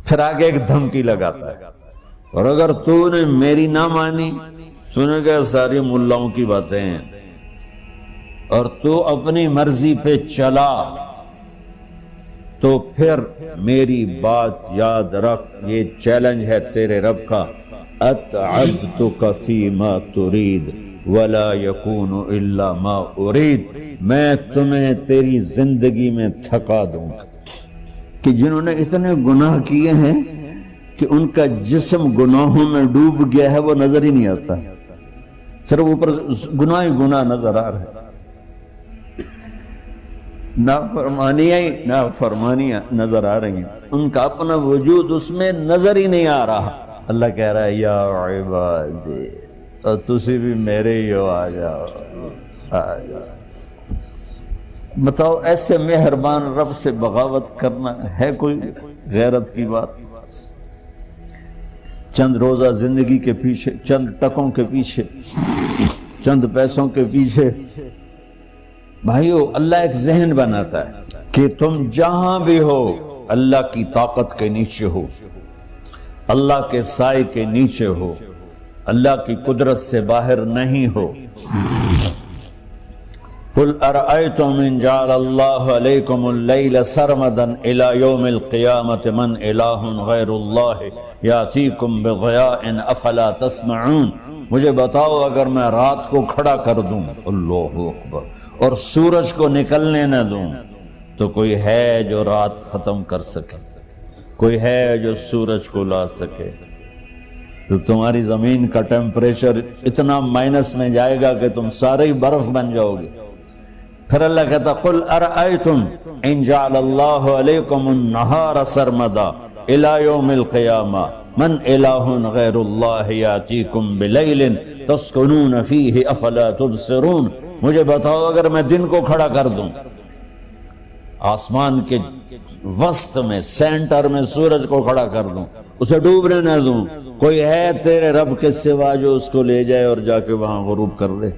پھر آگے ایک دھمکی لگاتا ہے، اور اگر تو نے میری نہ مانی، تو نے کہا ساری ملاؤں کی باتیں ہیں، اور تو اپنی مرضی پہ چلا، تو پھر میری بات یاد رکھ، یہ چیلنج ہے تیرے رب کا، اتعبتک فیما ترید ولا یکون الا ما ارید، میں تمہیں تیری زندگی میں تھکا دوں گا۔ کہ جنہوں نے اتنے گناہ کیے ہیں کہ ان کا جسم گناہوں میں ڈوب گیا ہے، وہ نظر ہی نہیں آتا، صرف اوپر گناہ ہی گناہ نظر آ رہا ہے، نافرمانیاں نظر آ رہی ہیں، ان کا اپنا وجود اس میں نظر ہی نہیں آ رہا۔ اللہ کہہ رہا ہے یا عبادی، اور تسی بھی میرے ہی ہو، آ جاؤ آ جاؤ۔ بتاؤ ایسے مہربان رب سے بغاوت کرنا ہے کوئی غیرت کی بات؟ چند روزہ زندگی کے پیچھے، چند ٹکوں کے پیچھے، چند پیسوں کے پیچھے، بھائیو اللہ ایک ذہن بناتا ہے کہ تم جہاں بھی ہو اللہ کی طاقت کے نیچے ہو، اللہ کے سائے کے نیچے ہو، اللہ کی قدرت سے باہر نہیں ہو۔ قل ارأيتم ان جعل الله عليكم الليل سرمدا الى يوم القيامة من اله غير الله ياتيكم بضياء افلا تسمعون، مجھے بتاؤ اگر میں رات کو کھڑا کر دوں، اللہ اکبر، اور سورج کو نکلنے نہ دوں، تو کوئی ہے جو رات ختم کر سکے، کوئی ہے جو سورج کو لا سکے؟ تو تمہاری زمین کا ٹیمپریچر اتنا مائنس میں جائے گا کہ تم سارے ہی برف بن جاؤ گے۔ پھر اللہ کہتا قل ارأیتم ان جعل اللہ علیکم النہار سرمدا الى یوم القیامہ من الہ غیر اللہ یاتیکم بلیل تسکنون فیہ افلا تبصرون، مجھے بتاؤ اگر میں دن کو کھڑا کر دوں، آسمان کے وسط میں سینٹر میں سورج کو کھڑا کر دوں، اسے ڈوبنے نہ دوں، کوئی ہے تیرے رب کے سوا جو اس کو لے جائے اور جا کے وہاں غروب کر دے؟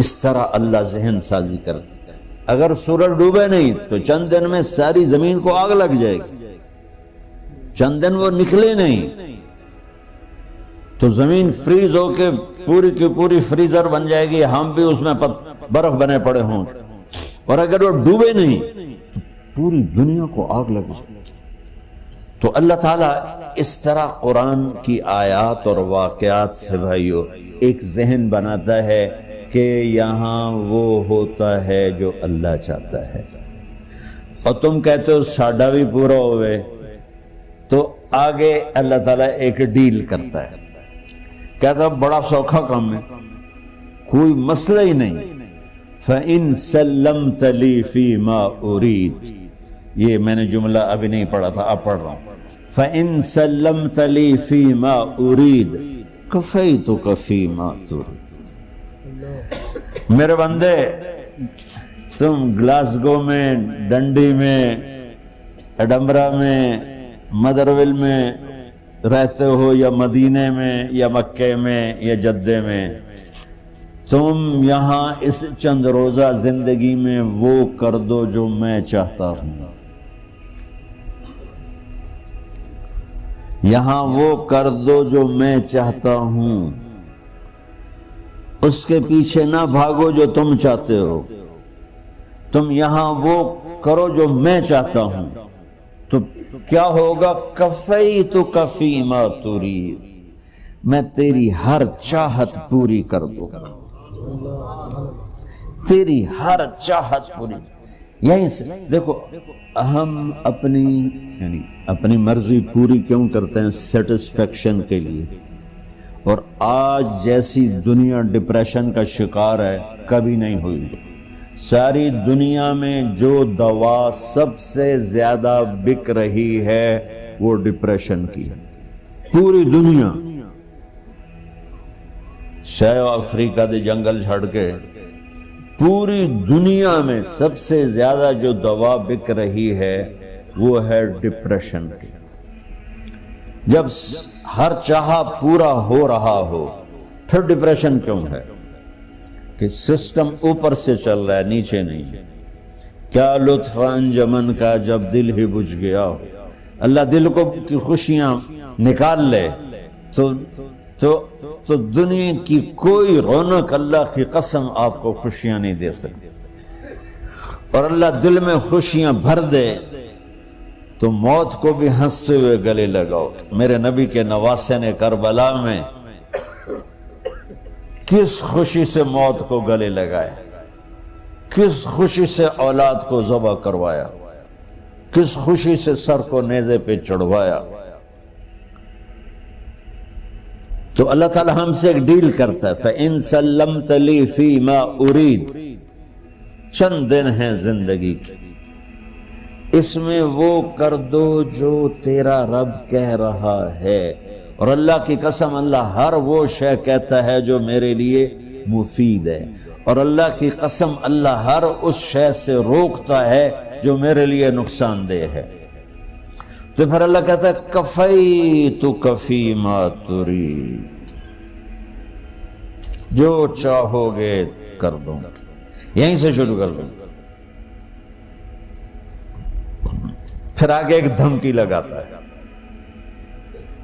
اس طرح اللہ ذہن سازی کرتا ہے۔ اگر سورج ڈوبے نہیں تو چند دن میں ساری زمین کو آگ لگ جائے گی، چند دن وہ نکلے نہیں تو زمین فریز ہو کے پوری کی پوری فریزر بن جائے گی، ہم بھی اس میں برف بنے پڑے ہوں، اور اگر وہ ڈوبے نہیں تو پوری دنیا کو آگ لگ جائے گی۔ تو اللہ تعالیٰ اس طرح قرآن کی آیات اور واقعات سے بھائیو ایک ذہن بناتا ہے کہ یہاں وہ ہوتا ہے جو اللہ چاہتا ہے، اور تم کہتے ہو ساڈا بھی پورا ہوئے، تو آگے اللہ تعالیٰ ایک ڈیل کرتا ہے، کہتا ہے بڑا سوکھا کام ہے، کوئی مسئلہ ہی نہیں، فَإِن سَلَّمْتَ لِي فِي مَا أُرِيد، یہ میں نے جملہ ابھی نہیں پڑھا تھا، اب پڑھ رہا ہوں، فَإِن سَلَّمْتَ لِي فِي مَا أُرِيد كَفَيْتُكَ فِي مَا تُرِيد۔ میرے بندے، تم گلاسگو میں، ڈنڈی میں، ایڈمبرا میں، مدرول میں رہتے ہو، یا مدینے میں، یا مکے میں، یا جدے میں، تم یہاں اس چند روزہ زندگی میں وہ کر دو جو میں چاہتا ہوں، یہاں وہ کر دو جو میں چاہتا ہوں، اس کے پیچھے نہ بھاگو جو تم چاہتے ہو، تم یہاں وہ کرو جو میں چاہتا ہوں، تو کیا ہوگا؟ کفیتک فیما ترید، میں تیری ہر چاہت پوری کر دوں گا، تیری ہر چاہت پوری۔ یہیں سے دیکھو ہم اپنی مرضی پوری کیوں کرتے ہیں؟ سیٹسفیکشن کے لیے۔ اور آج جیسی دنیا ڈپریشن کا شکار ہے کبھی نہیں ہوئی۔ ساری دنیا میں جو دوا سب سے زیادہ بک رہی ہے وہ ڈپریشن کی، پوری دنیا، شاید افریقہ دے جنگل چھڑ کے پوری دنیا میں سب سے زیادہ جو دوا بک رہی ہے وہ ہے ڈپریشن کی۔ جب ہر چاہا پورا ہو رہا ہو پھر ڈپریشن کیوں ہے؟ کہ سسٹم اوپر سے چل رہا ہے، نیچے نہیں۔ کیا لطف انجمن کا جب دل ہی بجھ گیا، اللہ دل کو کی خوشیاں نکال لے تو دنیا کی کوئی رونق اللہ کی قسم آپ کو خوشیاں نہیں دے سکتی، اور اللہ دل میں خوشیاں بھر دے تو موت کو بھی ہنستے ہوئے گلے لگاؤ۔ میرے نبی کے نواسے نے کربلا میں کس خوشی سے موت کو گلے لگایا، کس خوشی سے اولاد کو ذبح کروایا، کس خوشی سے سر کو نیزے پہ چڑھوایا۔ تو اللہ تعالی ہم سے ایک ڈیل کرتا ہے، فَإِن سَلَّمْتَ لِي فِي مَا أُرِيد، چند دن ہیں زندگی کی، اس میں وہ کر دو جو تیرا رب کہہ رہا ہے۔ اور اللہ کی قسم اللہ ہر وہ شے کہتا ہے جو میرے لیے مفید ہے، اور اللہ کی قسم اللہ ہر اس شے سے روکتا ہے جو میرے لیے نقصان دہ ہے۔ تو پھر اللہ کہتا ہے کفیتک فی ما ترید، جو چاہو گے کر دوں گا۔ یہیں سے شروع کر دوں گا، پھر آگے ایک دھمکی لگاتا ہے،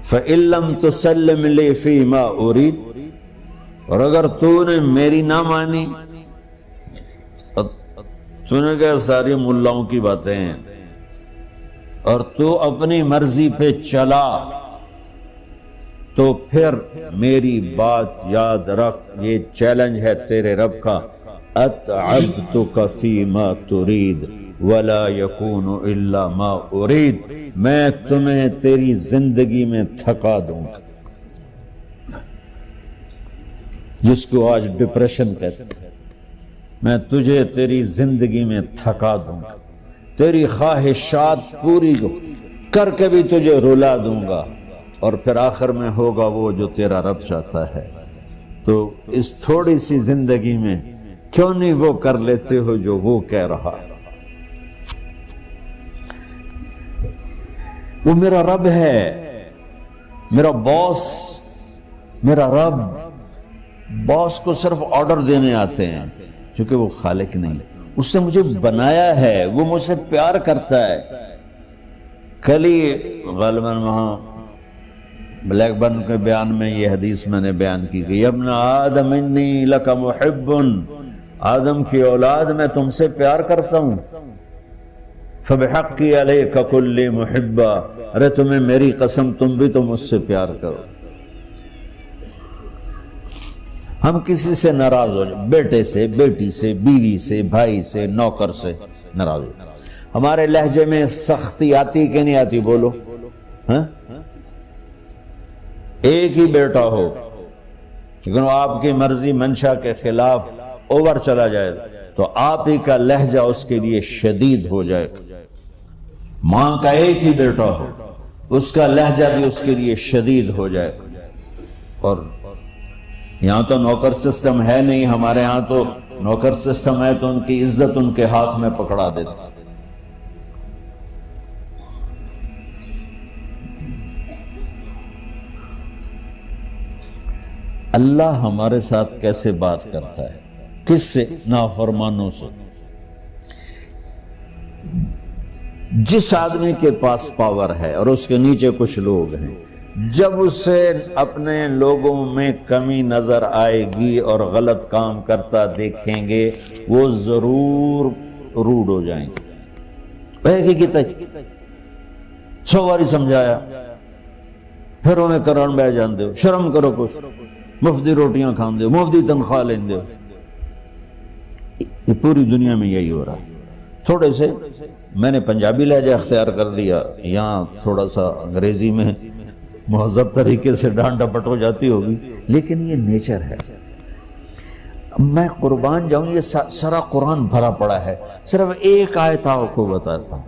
فَإِن لَّمْ تُسَلِّمْ لِي فِي مَا أُرِيدُ، اور اگر تو نے میری نہ مانی، تو نے کہا ساری ملاؤں کی باتیں ہیں، اور تو اپنی مرضی پہ چلا، تو پھر میری بات یاد رکھ، یہ چیلنج ہے تیرے رب کا، أَتْعَبْتُكَ فِي مَا تُرِيدُ وَلَا يَكُونُ إِلَّا مَا أُرِيدُ، میں تمہیں تیری زندگی میں تھکا دوں گا، جس کو آج ڈپریشن کہتے ہیں، میں تجھے تیری زندگی میں تھکا دوں گا، تیری خواہشات پوری کر کے بھی تجھے رلا دوں گا، اور پھر آخر میں ہوگا وہ جو تیرا رب چاہتا ہے۔ تو اس تھوڑی سی زندگی میں کیوں نہیں وہ کر لیتے ہو جو وہ کہہ رہا ہے؟ وہ میرا رب ہے، میرا باس، میرا رب۔ باس کو صرف آرڈر دینے آتے ہیں، چونکہ وہ خالق نہیں، اس نے مجھے بنایا ہے، وہ مجھ سے پیار کرتا ہے۔ کل ہی غالباً وہاں بلیک برن کے بیان میں یہ حدیث میں نے بیان کی کہ ابن آدم انی لک محب، آدم کی اولاد میں تم سے پیار کرتا ہوں، فبحقی علیک کل محبا، ارے تمہیں میری قسم تم بھی تو مجھ سے پیار کرو۔ ہم کسی سے ناراض ہو جائیں، بیٹے سے، بیٹی سے، بیوی سے، بھائی سے، نوکر سے ناراض ہو جائیں، ہمارے لہجے میں سختی آتی کہ نہیں آتی؟ بولو ہاں؟ ایک ہی بیٹا ہو لیکن وہ آپ کی مرضی منشا کے خلاف اوور چلا جائے تو آپ ہی کا لہجہ اس کے لیے شدید ہو جائے۔ ماں کا ایک ہی بیٹا ہو، اس کا لہجہ بھی اس کے لیے شدید ہو جائے۔ اور یہاں تو نوکر سسٹم ہے نہیں، ہمارے ہاں تو نوکر سسٹم ہے تو ان کی عزت ان کے ہاتھ میں پکڑا دیتا۔ اللہ ہمارے ساتھ کیسے بات کرتا ہے؟ کس سے؟ نافرمانوں سے۔ جس آدمی کے پاس پاور ہے اور اس کے نیچے کچھ لوگ ہیں، جب اسے اپنے لوگوں میں کمی نظر آئے گی اور غلط کام کرتا دیکھیں گے، وہ ضرور روڈ ہو جائیں گے۔ ایک ہی کی تک 100 باری سمجھایا، پھر انہیں کرن بہ جان دے، شرم کرو، کچھ مفتی روٹیاں کھان دے، مفتی تنخواہ لیں دے۔ یہ پوری دنیا میں یہی ہو رہا ہے۔ تھوڑے سے میں نے پنجابی لہجہ اختیار کر لیا، یہاں تھوڑا سا انگریزی میں مہذب طریقے سے ڈانٹ ڈپٹ ہو جاتی ہوگی، لیکن یہ نیچر ہے۔ میں قربان جاؤں، یہ سارا قرآن بھرا پڑا ہے، صرف ایک آیت آپ کو بتاتا ہوں۔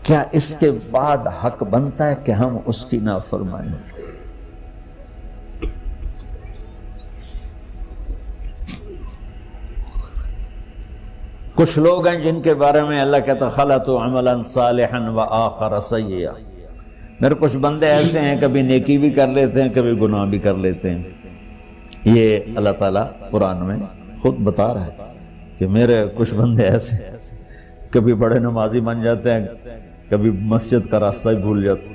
کیا اس کے بعد حق بنتا ہے کہ ہم اس کی نافرمانی کریں؟ کچھ لوگ ہیں جن کے بارے میں اللہ کہتا خلطوا عملا صالحا وآخر سیئا۔ میرے کچھ بندے ایسے ہیں، کبھی نیکی بھی کر لیتے ہیں، کبھی گناہ بھی کر لیتے ہیں۔ یہ اللہ تعالیٰ قرآن میں خود بتا رہا ہے کہ میرے کچھ بندے ایسے ہیں، کبھی بڑے نمازی بن جاتے ہیں، کبھی مسجد کا راستہ ہی بھول جاتا.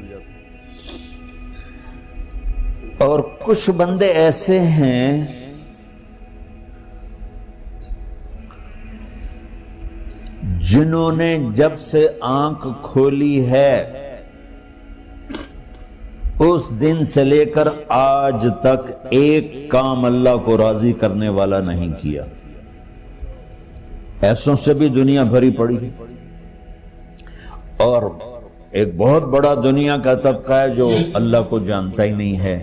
اور کچھ بندے ایسے ہیں جنہوں نے جب سے آنکھ کھولی ہے اس دن سے لے کر آج تک ایک کام اللہ کو راضی کرنے والا نہیں کیا. ایسوں سے بھی دنیا بھری پڑی. اور ایک بہت بڑا دنیا کا طبقہ ہے جو اللہ کو جانتا ہی نہیں ہے،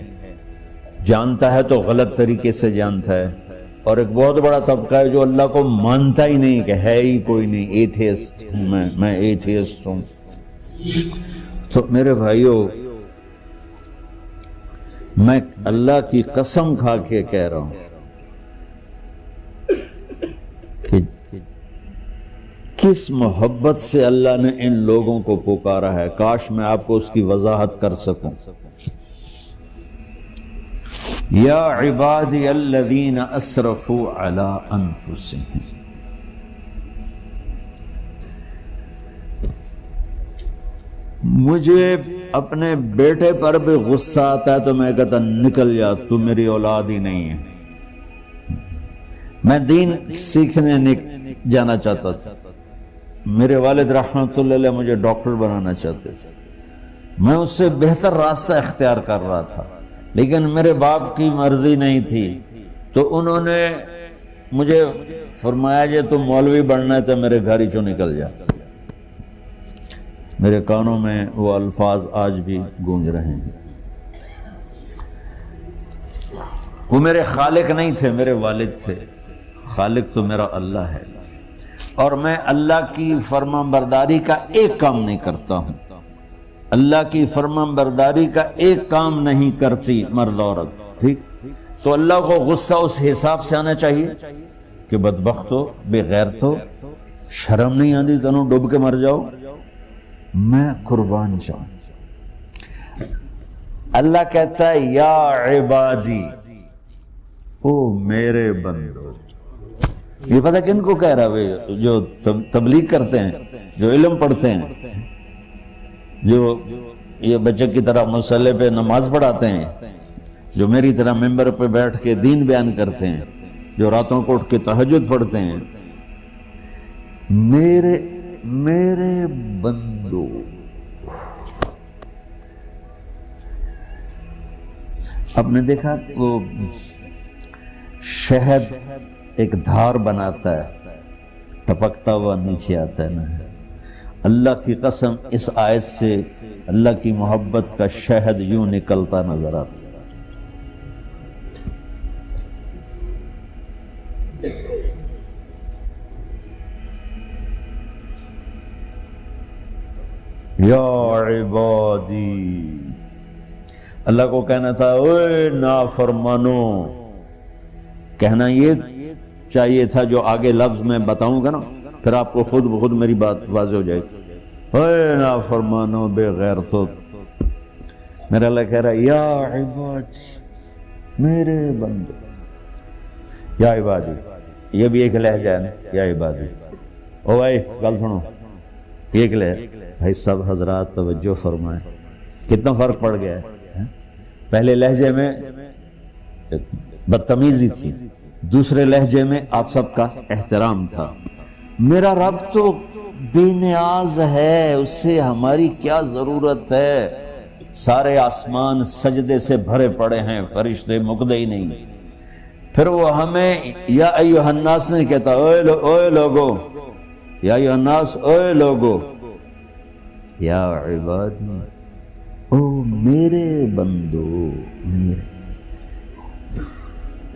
جانتا ہے تو غلط طریقے سے جانتا ہے. اور ایک بہت بڑا طبقہ ہے جو اللہ کو مانتا ہی نہیں کہ ہے ہی کوئی نہیں، ایتھیسٹ ہوں میں ایتھیسٹ ہوں. تو میرے بھائیو، میں اللہ کی قسم کھا کے کہہ رہا ہوں کہ کس محبت سے اللہ نے ان لوگوں کو پکارا ہے، کاش میں آپ کو اس کی وضاحت کر سکوں. یا عبادی الذین اسرفوا علی انفسہم. مجھے اپنے بیٹے پر بھی غصہ آتا ہے تو میں کہتا نکل جا، تو میری اولاد ہی نہیں ہے. میں دین سیکھنے جانا چاہتا تھا. میرے والد رحمۃ اللہ علیہ مجھے ڈاکٹر بنانا چاہتے تھے. میں اس سے بہتر راستہ اختیار کر رہا تھا، لیکن میرے باپ کی مرضی نہیں تھی. تو انہوں نے مجھے فرمایا جی تو مولوی بننا ہے تو میرے گھر ہی چوں نکل جا. میرے کانوں میں وہ الفاظ آج بھی گونج رہے ہیں. وہ میرے خالق نہیں تھے، میرے والد تھے. خالق تو میرا اللہ ہے، اور میں اللہ کی فرمان برداری کا ایک کام نہیں کرتا ہوں. اللہ کی فرمان برداری کا ایک کام نہیں کرتی مرد عورت. ٹھیک، تو اللہ کو غصہ اس حساب سے آنا چاہیے کہ بدبخت ہو، بے غیرت ہو، شرم نہیں آتی تنوں ڈوب کے مر جاؤ. میں قربان جاؤں. اللہ کہتا ہے یا عبادی، او میرے بندو. یہ پتہ کن کو کہہ رہا ہے؟ جو تبلیغ کرتے ہیں، جو علم پڑھتے ہیں، جو یہ بچے کی طرح مصلی پہ نماز پڑھاتے ہیں، جو میری طرح ممبر پہ بیٹھ کے دین بیان کرتے ہیں، جو راتوں کو اٹھ کے تہجد پڑھتے ہیں. میرے بندو، آپ نے دیکھا وہ شہد ایک دھار بناتا ہے، ٹپکتا ہوا نیچے آتا ہے نا. اللہ کی قسم اس آیت سے اللہ کی محبت کا شہد یوں نکلتا نظر آتا ہے. یا عبادی، اللہ کو کہنا تھا اوے نافرمانو. کہنا یہ چاہیے تھا جو آگے لفظ میں بتاؤں گا نا، پھر آپ کو خود بخود میری بات واضح ہو جائے گی. اوے نافرمانو، بے غیرتو. میرا اللہ کہہ رہا ہے یا عبادی، میرے بندو. یا عبادی، یہ بھی ایک لہجہ ہے نا، یا عبادی. او بھائی گل سنو، یہ ایک لہجہ. بھائی سب حضرات توجہ فرمائیں، کتنا فرق پڑ گیا ہے. پہلے لہجے میں بدتمیزی تھی، دوسرے لہجے میں آپ سب کا احترام تھا. میرا رب تو بے نیاز ہے، اس سے ہماری کیا ضرورت ہے. سارے آسمان سجدے سے بھرے پڑے ہیں، فرشتے مقدے ہی نہیں. پھر وہ ہمیں یا ایھا الناس نہیں کہتا، اوے لوگو، یا ایھا الناس، اوے لوگو. یا عبادی، او میرے بندو، میرے.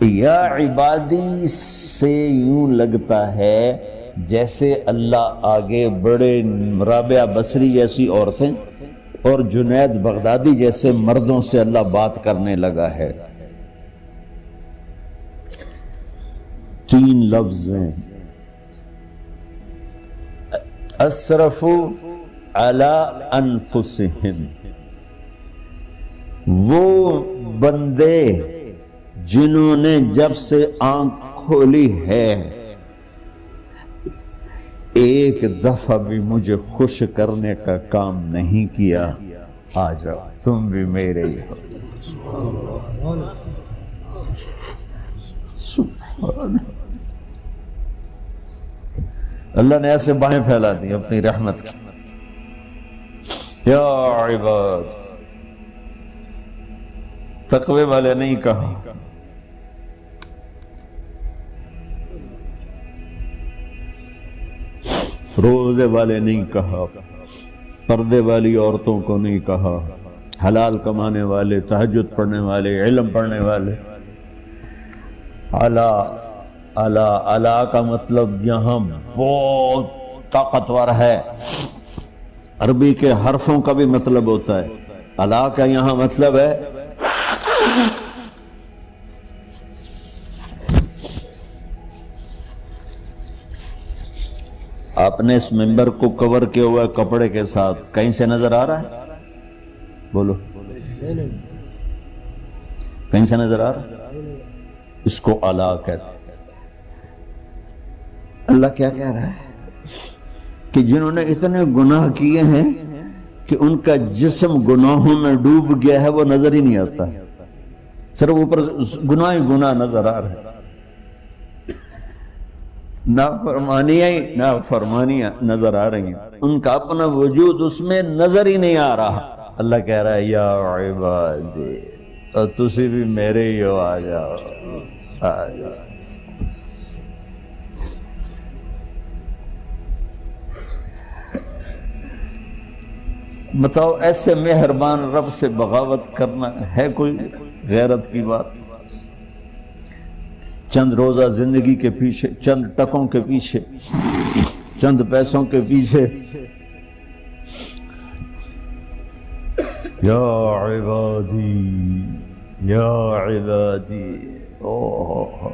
یا عبادی سے یوں لگتا ہے جیسے اللہ آگے بڑے رابعہ بصری جیسی عورتیں اور جنید بغدادی جیسے مردوں سے اللہ بات کرنے لگا ہے. 3 لفظ ہیں، اسرفوا علی انفسہم. وہ بندے جنہوں نے جب سے آنکھ کھولی ہے ایک دفعہ بھی مجھے خوش کرنے کا کام نہیں کیا، آ جاؤ تم بھی میرے ہی ہو۔ اللہ نے ایسے باہیں پھیلا دی اپنی رحمت کی۔ یا عباد، تقوی والے نہیں کہا، روزے والے نہیں کہا، پردے والی عورتوں کو نہیں کہا، حلال کمانے والے، تہجد پڑھنے والے، علم پڑھنے والے۔ اعلیٰ اعلیٰ اعلیٰ کا مطلب یہاں بہت طاقتور ہے، عربی کے حرفوں کا بھی مطلب ہوتا ہے۔ اعلیٰ کا یہاں مطلب ہے آپ نے اس ممبر کو کور کیا ہوا ہے کپڑے کے ساتھ، کہیں سے نظر آ رہا ہے؟ بولو، کہیں سے نظر آ رہا ہے؟ اس کو اعلیٰ کہتے ہیں۔ اللہ کیا کہہ رہا ہے کہ جنہوں نے اتنے گناہ کیے ہیں کہ ان کا جسم گناہوں میں ڈوب گیا ہے، وہ نظر ہی نہیں آتا، صرف اوپر گناہ ہی گناہ نظر آ رہا ہے، نافرمانیاں نظر آ رہی ہیں، ان کا اپنا وجود اس میں نظر ہی نہیں آ رہا۔ اللہ کہہ رہا ہے یا عبادی، اور تسی بھی میرے ہی ہو، آ جاؤ آ جاؤ۔ بتاؤ ایسے مہربان رب سے بغاوت کرنا ہے کوئی غیرت کی بات؟ چند روزہ زندگی کے پیچھے، چند ٹکوں کے پیچھے، چند پیسوں کے پیچھے، یا عبادی یا عبادی، اوہ